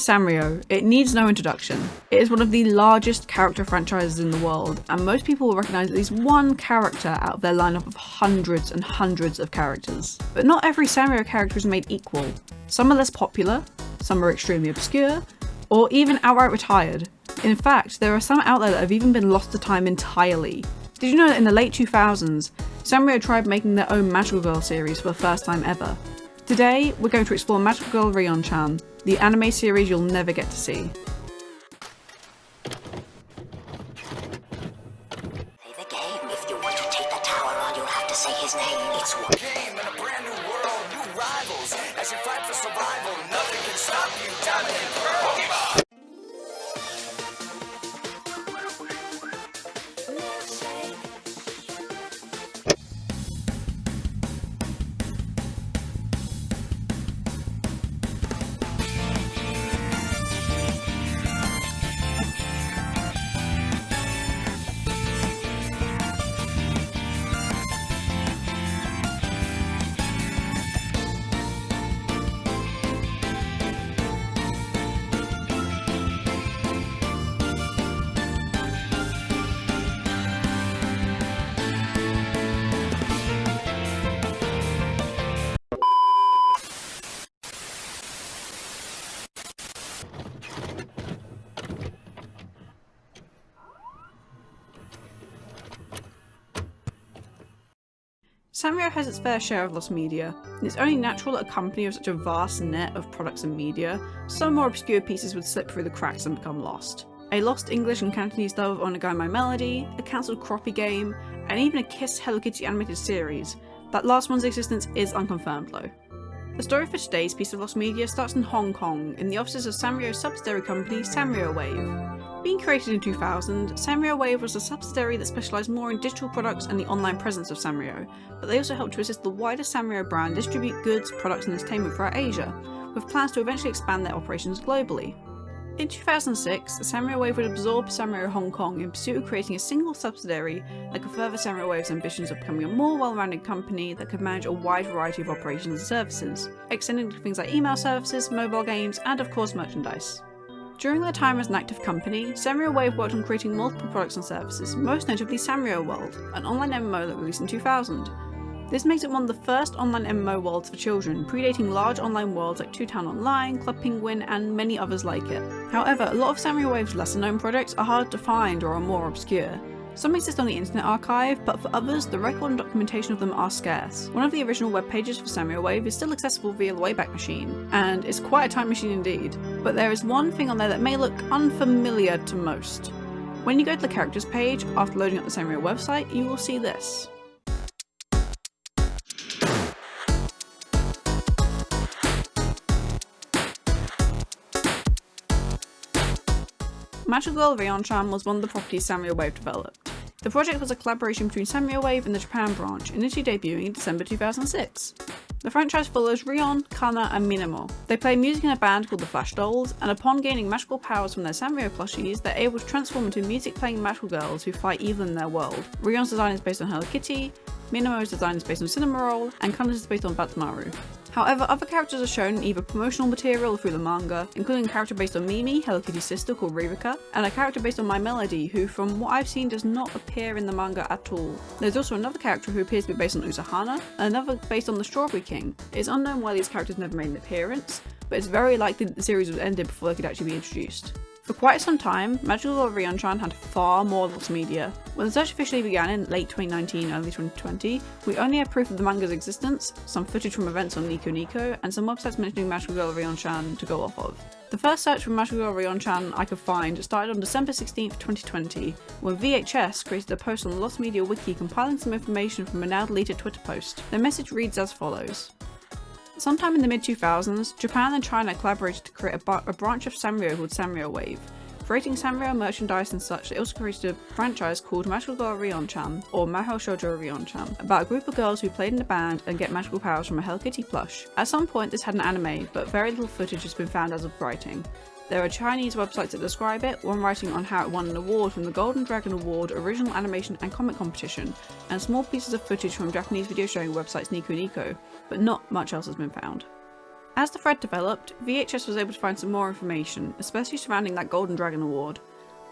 Sanrio. It needs no introduction. It is one of the largest character franchises in the world, and most people will recognise at least one character out of their lineup of hundreds and hundreds of characters. But not every Sanrio character is made equal. Some are less popular, some are extremely obscure, or even outright retired. In fact, there are some out there that have even been lost to time entirely. Did you know that in the late 2000s, Sanrio tried making their own Magical Girl series for the first time ever? Today, we're going to explore Magical Girl Rion-Chan, the anime series you'll never get to see. Play the game. If you want to take the tower on, you'll have to say his name. It's one game in a brand new world, new rivals. As you fight for survival, nothing can stop you. Diamond and Pearl. Sanrio has its fair share of lost media, and it's only natural that a company with such a vast net of products and media, some more obscure pieces would slip through the cracks and become lost. A lost English and Cantonese dub of Onagai My Melody, a cancelled Crappie game, and even a Kiss Hello Kitty animated series. That last one's existence is unconfirmed though. The story for today's piece of lost media starts in Hong Kong, in the offices of Sanrio's subsidiary company, Sanrio Wave. Being created in 2000, Sanrio Wave was a subsidiary that specialised more in digital products and the online presence of Sanrio, but they also helped to assist the wider Sanrio brand distribute goods, products and entertainment throughout Asia, with plans to eventually expand their operations globally. In 2006, Sanrio Wave would absorb Sanrio Hong Kong in pursuit of creating a single subsidiary that could further Sanrio Wave's ambitions of becoming a more well-rounded company that could manage a wide variety of operations and services, extending to things like email services, mobile games, and of course merchandise. During their time as an active company, Sanrio Wave worked on creating multiple products and services, most notably Sanrio World, an online MMO that released in 2000. This makes it one of the first online MMO worlds for children, predating large online worlds like Two Town Online, Club Penguin, and many others like it. However, a lot of Sanrio Wave's lesser known projects are hard to find or are more obscure. Some exist on the Internet Archive, but for others, the record and documentation of them are scarce. One of the original web pages for Sanrio Wave is still accessible via the Wayback Machine, and it's quite a time machine indeed. But there is one thing on there that may look unfamiliar to most. When you go to the characters page, after loading up the Sanrio website, you will see this. Magical Girl Rion-Chan was one of the properties Sanrio Wave developed. The project was a collaboration between Sanrio Wave and the Japan branch, initially debuting in December 2006. The franchise follows Rion, Kana, and Minamo. They play music in a band called the Flash Dolls, and upon gaining magical powers from their Sanrio plushies, they're able to transform into music-playing magical girls who fight evil in their world. Rion's design is based on Hello Kitty, Minamo's design is based on Cinnamoroll, and Kana's is based on Batmaru. However, other characters are shown in either promotional material or through the manga, including a character based on Mimi, Hello Kitty's sister called Ririka, and a character based on My Melody, who from what I've seen does not appear in the manga at all. There's also another character who appears to be based on Usahana, and another based on the Strawberry King. It's unknown why these characters never made an appearance, but it's very likely that the series was ended before they could actually be introduced. For quite some time, Magical Girl Rion-Chan had far more lost media. When the search officially began in late 2019, early 2020, we only had proof of the manga's existence, some footage from events on Nico Nico, and some websites mentioning Magical Girl Rion-Chan to go off of. The first search for Magical Girl Rion-Chan I could find started on December 16th, 2020, when VHS created a post on the Lost Media Wiki compiling some information from a now deleted Twitter post. Their message reads as follows. Sometime in the mid-2000s, Japan and China collaborated to create a branch of Sanrio called Sanrio Wave. Creating Sanrio merchandise and such, they also created a franchise called Magical Girl Rion-Chan, or Mahou Shoujo Rion-Chan, about a group of girls who played in a band and get magical powers from a Hello Kitty plush. At some point this had an anime, but very little footage has been found as of writing. There are Chinese websites that describe it, one writing on how it won an award from the Golden Dragon Award Original Animation and Comic Competition, and small pieces of footage from Japanese video sharing websites Nico Nico, but not much else has been found. As the thread developed, VHS was able to find some more information, especially surrounding that Golden Dragon Award.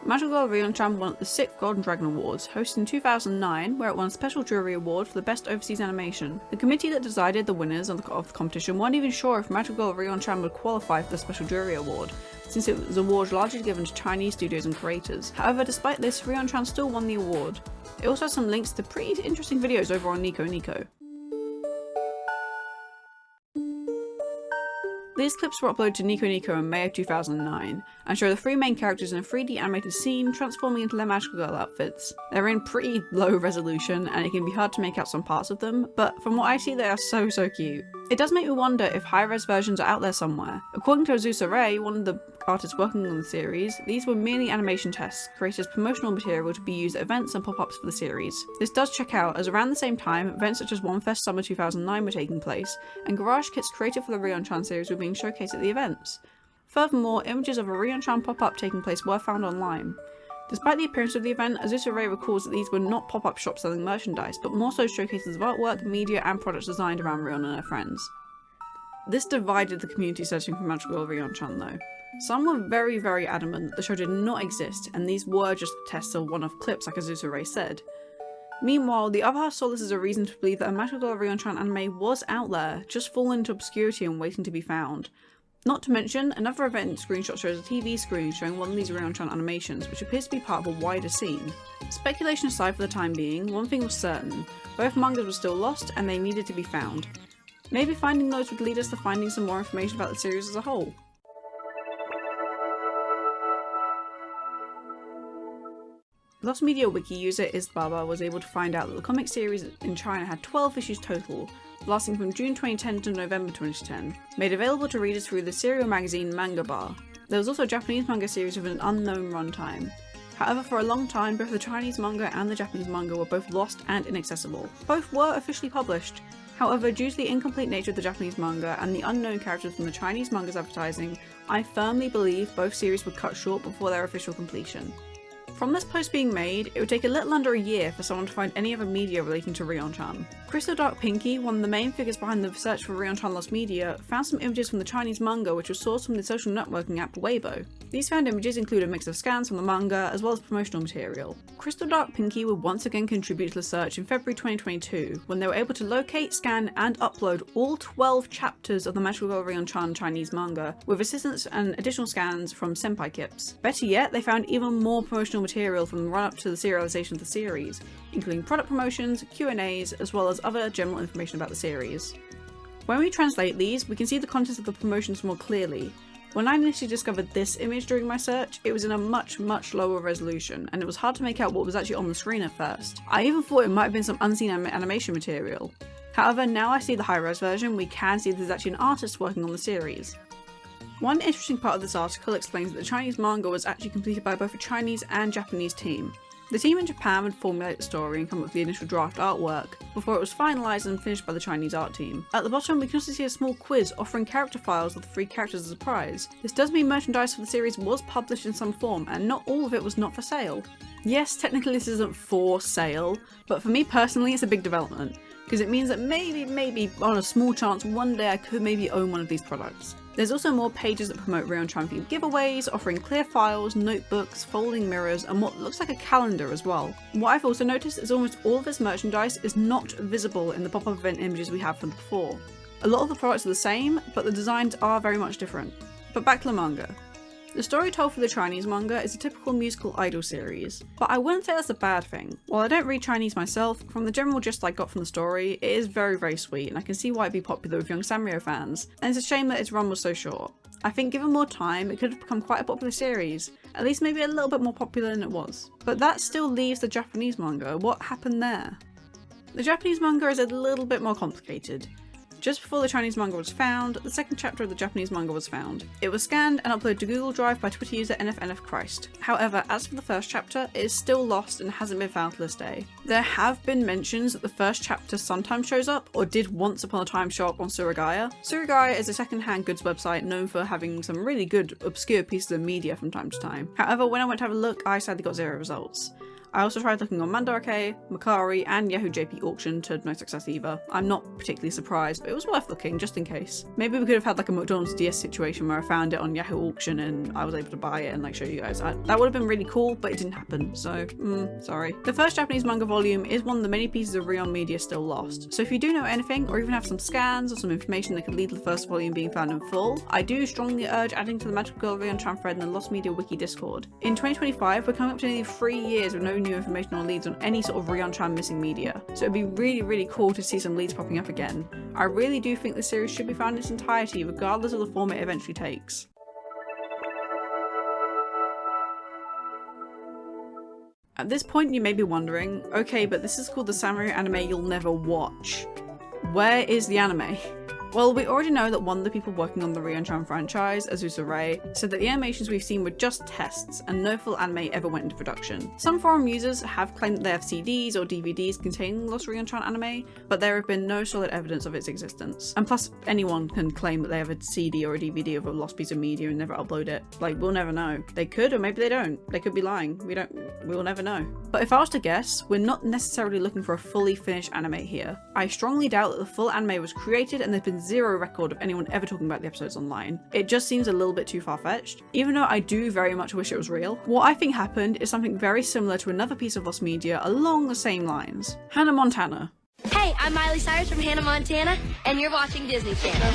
Magical Girl Rion-Chan won the 6th Golden Dragon Awards, hosted in 2009, where it won a special jury award for the best overseas animation. The committee that decided the winners of the competition weren't even sure if Magical Girl Rion-Chan would qualify for the special jury award, since it was an award largely given to Chinese studios and creators. However, despite this, Rion-Chan still won the award. It also has some links to pretty interesting videos over on Nico Nico. These clips were uploaded to Nico Nico in May of 2009, and show the 3 main characters in a 3D animated scene transforming into their magical girl outfits. They're in pretty low resolution, and it can be hard to make out some parts of them, but from what I see they are so cute. It does make me wonder if high-res versions are out there somewhere. According to Azusa Ray, one of the artists working on the series, these were merely animation tests created as promotional material to be used at events and pop-ups for the series. This does check out, as around the same time, events such as OneFest Summer 2009 were taking place, and garage kits created for the Rion-Chan series were being showcased at the events. Furthermore, images of a Rion-Chan pop-up taking place were found online. Despite the appearance of the event, Azusa Ray recalls that these were not pop-up shops selling merchandise, but more so showcases of artwork, media, and products designed around Rion and her friends. This divided the community searching for Magical Girl Rion-Chan though. Some were very adamant that the show did not exist, and these were just tests of one-off clips like Azusa Ray said. Meanwhile, the other half saw this as a reason to believe that a Magical Girl Rion-Chan anime was out there, just fallen into obscurity and waiting to be found. Not to mention, another event screenshot shows a TV screen showing one of these Rion-Chan animations, which appears to be part of a wider scene. Speculation aside for the time being, one thing was certain: both mangas were still lost and they needed to be found. Maybe finding those would lead us to finding some more information about the series as a whole. Lost Media Wiki user Isbaba was able to find out that the comic series in China had 12 issues total, lasting from June 2010 to November 2010, made available to readers through the serial magazine Manga Bar. There was also a Japanese manga series with an unknown runtime. However, for a long time, both the Chinese manga and the Japanese manga were both lost and inaccessible. Both were officially published. However, due to the incomplete nature of the Japanese manga and the unknown characters from the Chinese manga's advertising, I firmly believe both series were cut short before their official completion. From this post being made, it would take a little under a year for someone to find any other media relating to Rion-Chan. CrystalDarkPinkie, one of the main figures behind the search for Rion-Chan Lost Media, found some images from the Chinese manga which was sourced from the social networking app Weibo. These found images include a mix of scans from the manga as well as promotional material. CrystalDarkPinkie would once again contribute to the search in February 2022, when they were able to locate, scan, and upload all 12 chapters of the Magical Girl Rion-Chan Chinese manga, with assistance and additional scans from Sempaikipz. Better yet, they found even more promotional material from the run-up to the serialization of the series, including product promotions, Q&As, as well as other general information about the series. When we translate these, we can see the contents of the promotions more clearly. When I initially discovered this image during my search, it was in a much lower resolution, and it was hard to make out what was actually on the screen at first. I even thought it might have been some unseen animation material. However, now I see the high-res version, we can see there's actually an artist working on the series. One interesting part of this article explains that the Chinese manga was actually completed by both a Chinese and Japanese team. The team in Japan would formulate the story and come up with the initial draft artwork, before it was finalised and finished by the Chinese art team. At the bottom we can also see a small quiz offering character files of the 3 characters as a prize. This does mean merchandise for the series was published in some form, and not all of it was not for sale. Yes, technically this isn't for sale, but for me personally it's a big development, because it means that maybe on a small chance one day I could maybe own one of these products. There's also more pages that promote Rion-Chan themed giveaways, offering clear files, notebooks, folding mirrors, and what looks like a calendar as well. What I've also noticed is almost all of this merchandise is not visible in the pop-up event images we have from before. A lot of the products are the same, but the designs are very much different. But back to the manga. The story told for the Chinese manga is a typical musical idol series, but I wouldn't say that's a bad thing. While I don't read Chinese myself, from the general gist I got from the story, it is very sweet, and I can see why it'd be popular with young Sanrio fans, and it's a shame that its run was so short. I think given more time, it could have become quite a popular series, at least maybe a little bit more popular than it was. But that still leaves the Japanese manga. What happened there? The Japanese manga is a little bit more complicated. Just before the Chinese manga was found, the second chapter of the Japanese manga was found. It was scanned and uploaded to Google Drive by Twitter user nfnfchrist. However, as for the first chapter, it is still lost and hasn't been found to this day. There have been mentions that the first chapter sometimes shows up, or did once upon a time show up on Surugaya. Surugaya is a second-hand goods website known for having some really good obscure pieces of media from time to time. However, when I went to have a look, I sadly got 0 results. I also tried looking on Mandarake, Mercari, and Yahoo JP Auction to no success either. I'm not particularly surprised, but it was worth looking just in case. Maybe we could have had like a McDonald's DS situation where I found it on Yahoo Auction and I was able to buy it and like show you guys. That would have been really cool, but it didn't happen, so sorry. The first Japanese manga volume is one of the many pieces of Rion media still lost, so if you do know anything or even have some scans or some information that could lead to the first volume being found in full, I do strongly urge adding to the Magical Girl Rion-Chan thread in the Lost Media Wiki Discord. In 2025, we're coming up to nearly 3 years with no new information or leads on any sort of Rion-Chan missing media, so it'd be really cool to see some leads popping up again. I really do think the series should be found in its entirety, regardless of the form it eventually takes. At this point you may be wondering, okay, but this is called the Sanrio anime you'll never watch. Where is the anime? Well, we already know that one of the people working on the Rion-Chan franchise, Azusa Ray, said that the animations we've seen were just tests and no full anime ever went into production. Some forum users have claimed that they have CDs or DVDs containing the Lost Rion-Chan anime, but there have been no solid evidence of its existence. And plus, anyone can claim that they have a CD or a DVD of a lost piece of media and never upload it. Like, we'll never know. They could, or maybe they don't. They could be lying. We'll never know. But if I was to guess, we're not necessarily looking for a fully finished anime here. I strongly doubt that the full anime was created and there's been zero record of anyone ever talking about the episodes online. It just seems a little bit too far-fetched, even though I do very much wish it was real. What I think happened is something very similar to another piece of lost media along the same lines. Hannah Montana. Hey, I'm Miley Cyrus from Hannah Montana, and you're watching Disney Channel.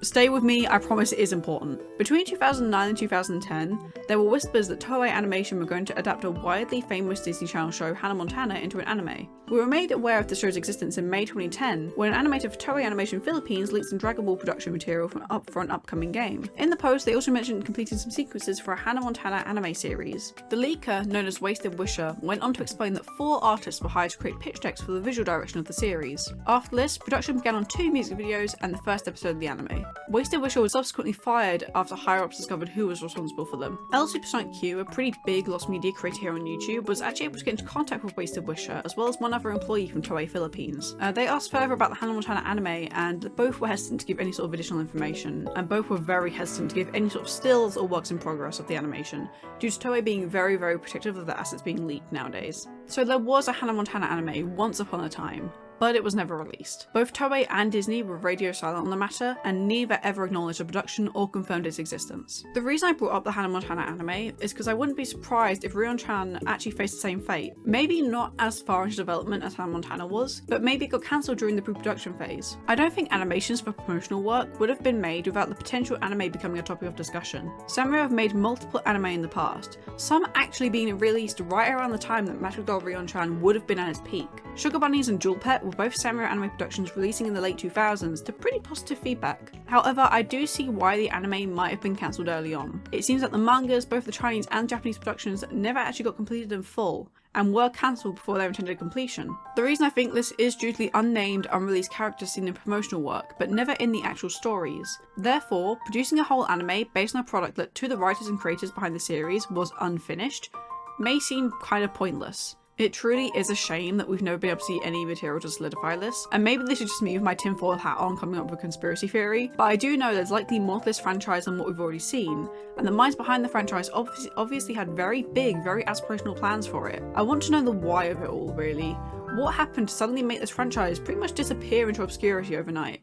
Stay with me, I promise it is important. Between 2009 and 2010, there were whispers that Toei Animation were going to adapt a widely famous Disney Channel show Hannah Montana into an anime. We were made aware of the show's existence in May 2010 when an animator for Toei Animation Philippines leaked some Dragon Ball production material for an upcoming game. In the post, they also mentioned completing some sequences for a Hannah Montana anime series. The leaker, known as Wasted Wisher, went on to explain that 4 artists were hired to create pitch decks for the visual direction of the series. After this, production began on 2 music videos and the first episode of the anime. Wasted Wisher was subsequently fired after higher-ups discovered who was responsible for them. L Supersonic Q, a pretty big lost media creator here on YouTube, was actually able to get into contact with Wasted Wisher, as well as one other employee from Toei Philippines. They asked further about the Hannah Montana anime, and both were hesitant to give any sort of additional information, and both were very hesitant to give any sort of stills or works in progress of the animation, due to Toei being very protective of the assets being leaked nowadays. So there was a Hannah Montana anime once upon a time, but it was never released. Both Toei and Disney were radio silent on the matter, and neither ever acknowledged the production or confirmed its existence. The reason I brought up the Hannah Montana anime is because I wouldn't be surprised if Rion-Chan actually faced the same fate. Maybe not as far into development as Hannah Montana was, but maybe it got cancelled during the pre-production phase. I don't think animations for promotional work would have been made without the potential anime becoming a topic of discussion. Sanrio have made multiple anime in the past, some actually being released right around the time that Magical Girl Rion-Chan would have been at its peak. Sugar Bunnies and Jewel Pet were both Sanrio anime productions releasing in the late 2000s to pretty positive feedback. However, I do see why the anime might have been cancelled early on. It seems that the mangas, both the Chinese and Japanese productions, never actually got completed in full, and were cancelled before their intended completion. The reason I think this is due to the unnamed, unreleased characters seen in promotional work, but never in the actual stories. Therefore, producing a whole anime based on a product that to the writers and creators behind the series was unfinished may seem kind of pointless. It truly is a shame that we've never been able to see any material to solidify this, and maybe this is just me with my tinfoil hat on coming up with a conspiracy theory, but I do know there's likely more to this franchise than what we've already seen, and the minds behind the franchise obviously had very big, very aspirational plans for it. I want to know the why of it all, really. What happened to suddenly make this franchise pretty much disappear into obscurity overnight?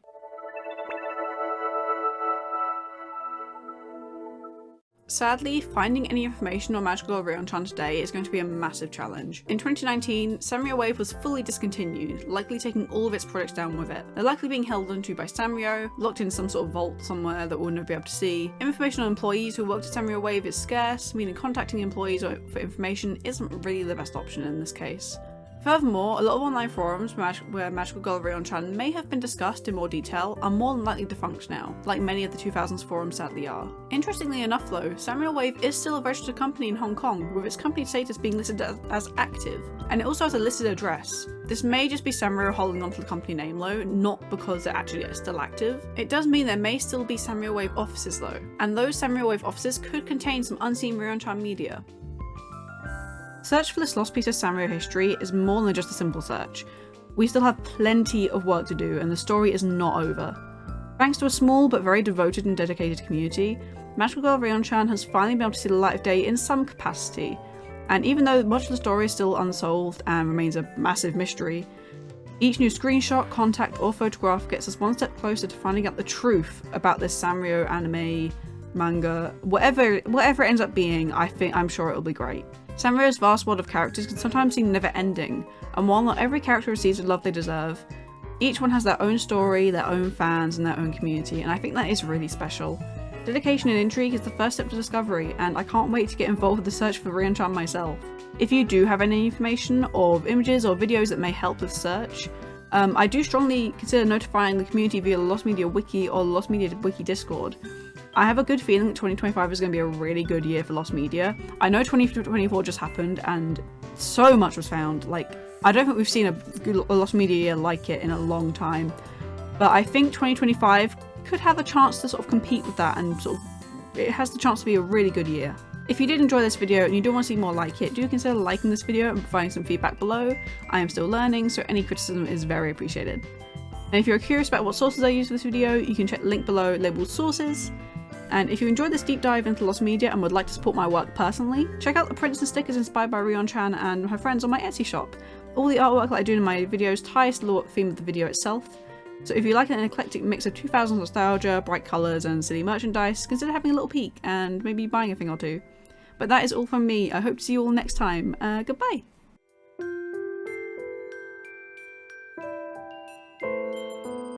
Sadly, finding any information on Magical Girl Rion-Chan today is going to be a massive challenge. In 2019, Sanrio Wave was fully discontinued, likely taking all of its projects down with it. They're likely being held onto by Sanrio, locked in some sort of vault somewhere that we'll never be able to see. Information on employees who worked at Sanrio Wave is scarce, meaning contacting employees for information isn't really the best option in this case. Furthermore, a lot of online forums where Magical Girl Rion-Chan may have been discussed in more detail are more than likely defunct now, like many of the 2000s forums sadly are. Interestingly enough though, Sanrio Wave is still a registered company in Hong Kong, with its company status being listed as active, and it also has a listed address. This may just be Sanrio holding onto the company name though, not because they're actually still active. It does mean there may still be Sanrio Wave offices though, and those Sanrio Wave offices could contain some unseen Rion-Chan media. Search for this lost piece of Sanrio history is more than just a simple search. We still have plenty of work to do and the story is not over. Thanks to a small but very devoted and dedicated community, Magical Girl Rion-Chan has finally been able to see the light of day in some capacity, and even though much of the story is still unsolved and remains a massive mystery, each new screenshot, contact or photograph gets us one step closer to finding out the truth about this Sanrio anime, manga, whatever it ends up being. I'm sure it'll be great. Sanrio's vast world of characters can sometimes seem never ending, and while not every character receives the love they deserve, each one has their own story, their own fans, and their own community, and I think that is really special. Dedication and intrigue is the first step to discovery, and I can't wait to get involved with the search for Rion-Chan myself. If you do have any information or images or videos that may help with search, I do strongly consider notifying the community via the Lost Media Wiki or the Lost Media Wiki Discord. I have a good feeling that 2025 is going to be a really good year for Lost Media. I know 2024 just happened and so much was found. Like, I don't think we've seen a Lost Media year like it in a long time, but I think 2025 could have a chance to sort of compete with that, and sort of it has the chance to be a really good year. If you did enjoy this video and you do want to see more like it, do consider liking this video and providing some feedback below. I am still learning, so any criticism is very appreciated. And if you're curious about what sources I use for this video, you can check the link below labelled sources. And if you enjoyed this deep dive into Lost Media and would like to support my work personally, check out the prints and stickers inspired by Rion-Chan and her friends on my Etsy shop. All the artwork that I do in my videos ties to the theme of the video itself. So if you like an eclectic mix of 2000s nostalgia, bright colours and silly merchandise, consider having a little peek and maybe buying a thing or two. But that is all from me. I hope to see you all next time. Goodbye!